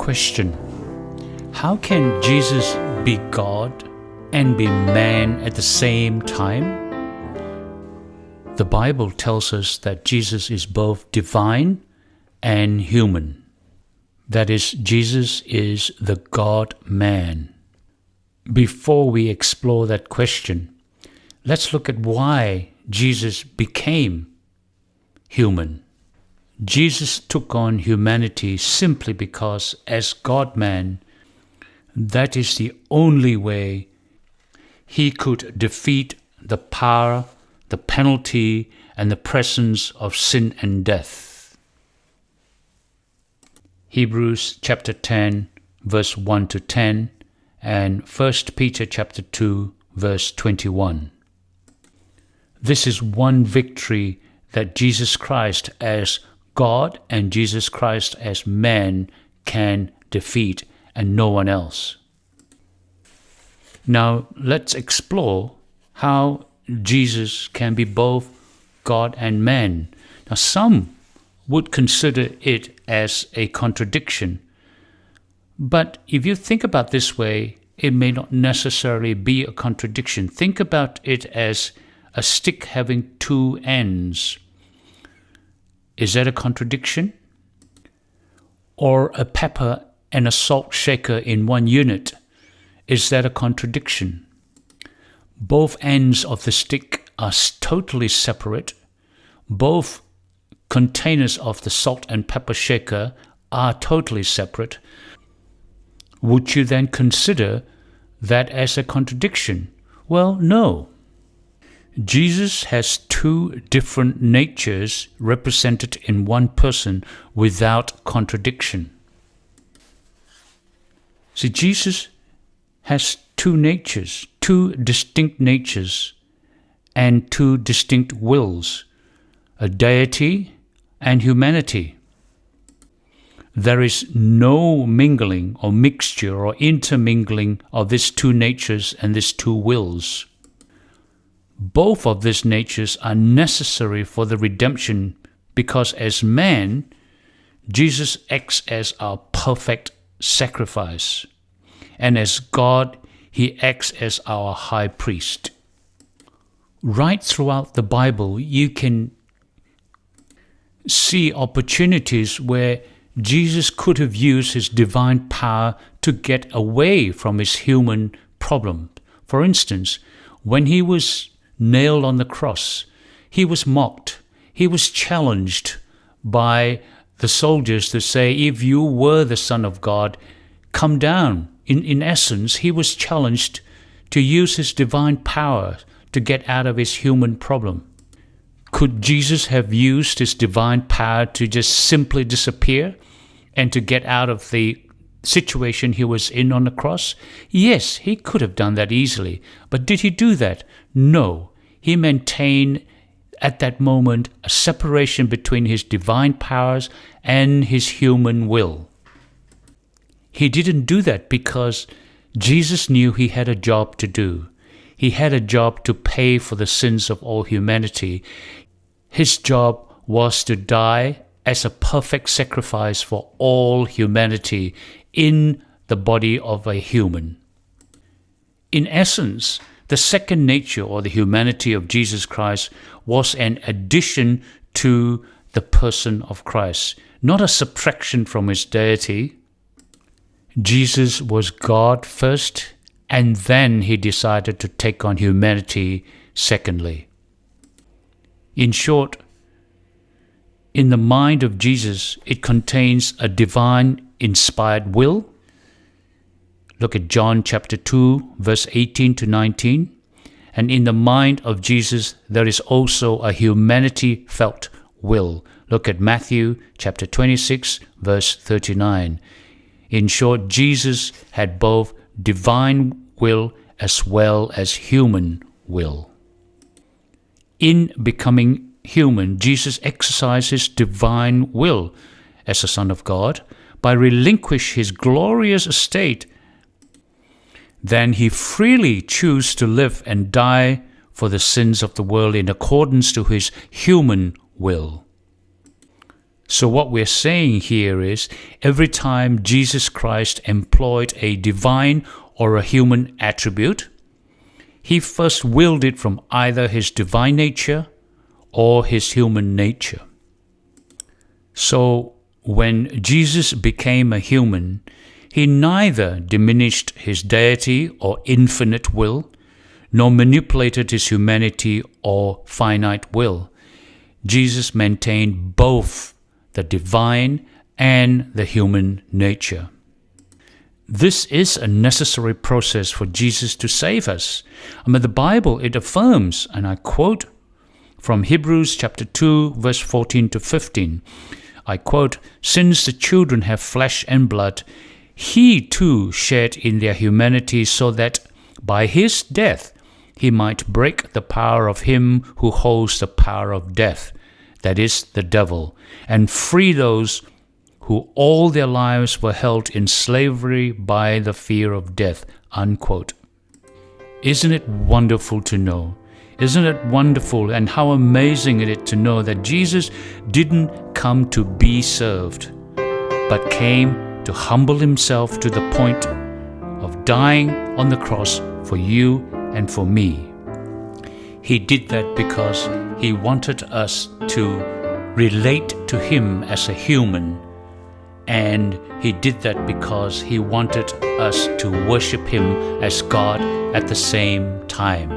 Question: how can Jesus be God and be man at the same time? The Bible tells us that Jesus is both divine and human. That is, Jesus is the God-man. Before we explore that question, let's look at why Jesus became human. Jesus took on humanity simply because, as God-man, that is the only way he could defeat the power, the penalty, and the presence of sin and death. Hebrews chapter 10, verse 1 to 10, and 1 Peter chapter 2, verse 21. This is one victory that Jesus Christ as God and Jesus Christ as man can defeat, and no one else. Now let's explore how Jesus can be both God and man. Now some would consider it as a contradiction, but if you think about this way, it may not necessarily be a contradiction. Think about it as a stick having two ends. Is that a contradiction? Or a pepper and a salt shaker in one unit? Is that a contradiction? Both ends of the stick are totally separate. Both containers of the salt and pepper shaker are totally separate. Would you then consider that as a contradiction? Well, no. Jesus has two different natures represented in one person without contradiction. See, Jesus has two natures, two distinct natures, and two distinct wills, a deity and humanity. There is no mingling or mixture or intermingling of these two natures and these two wills. Both of these natures are necessary for the redemption because as man, Jesus acts as our perfect sacrifice. And as God, he acts as our high priest. Right throughout the Bible, you can see opportunities where Jesus could have used his divine power to get away from his human problem. For instance, when he was nailed on the cross, he was mocked. He was challenged by the soldiers to say, if you were the Son of God, come down. In essence, he was challenged to use his divine power to get out of his human problem. Could Jesus have used his divine power to just simply disappear and to get out of the situation he was in on the cross? Yes, he could have done that easily. But did he do that? No. He maintained at that moment a separation between his divine powers and his human will. He didn't do that because Jesus knew he had a job to do. He had a job to pay for the sins of all humanity. His job was to die as a perfect sacrifice for all humanity in the body of a human. In essence, the second nature or the humanity of Jesus Christ was an addition to the person of Christ, not a subtraction from his deity. Jesus was God first, and then he decided to take on humanity secondly. In short, in the mind of Jesus, it contains a divine inspired will. Look at John chapter 2, verse 18 to 19. And in the mind of Jesus, there is also a humanity felt will. Look at Matthew chapter 26, verse 39. In short, Jesus had both divine will as well as human will. In becoming human, Jesus exercised his divine will as a Son of God by relinquishing his glorious estate. Then he freely chose to live and die for the sins of the world in accordance to his human will. So what we're saying here is every time Jesus Christ employed a divine or a human attribute, he first willed it from either his divine nature or his human nature. So when Jesus became a human, he neither diminished his deity or infinite will, nor manipulated his humanity or finite will. Jesus maintained both the divine and the human nature. This is a necessary process for Jesus to save us. The Bible, it affirms, and I quote from Hebrews chapter 2, verse 14 to 15. I quote, "Since the children have flesh and blood, he too shared in their humanity so that by his death he might break the power of him who holds the power of death, that is, the devil, and free those who all their lives were held in slavery by the fear of death." Unquote. Isn't it wonderful to know? Isn't it wonderful and how amazing it is to know that Jesus didn't come to be served, but came to humble himself to the point of dying on the cross for you and for me. He did that because he wanted us to relate to him as a human, and he did that because he wanted us to worship him as God at the same time.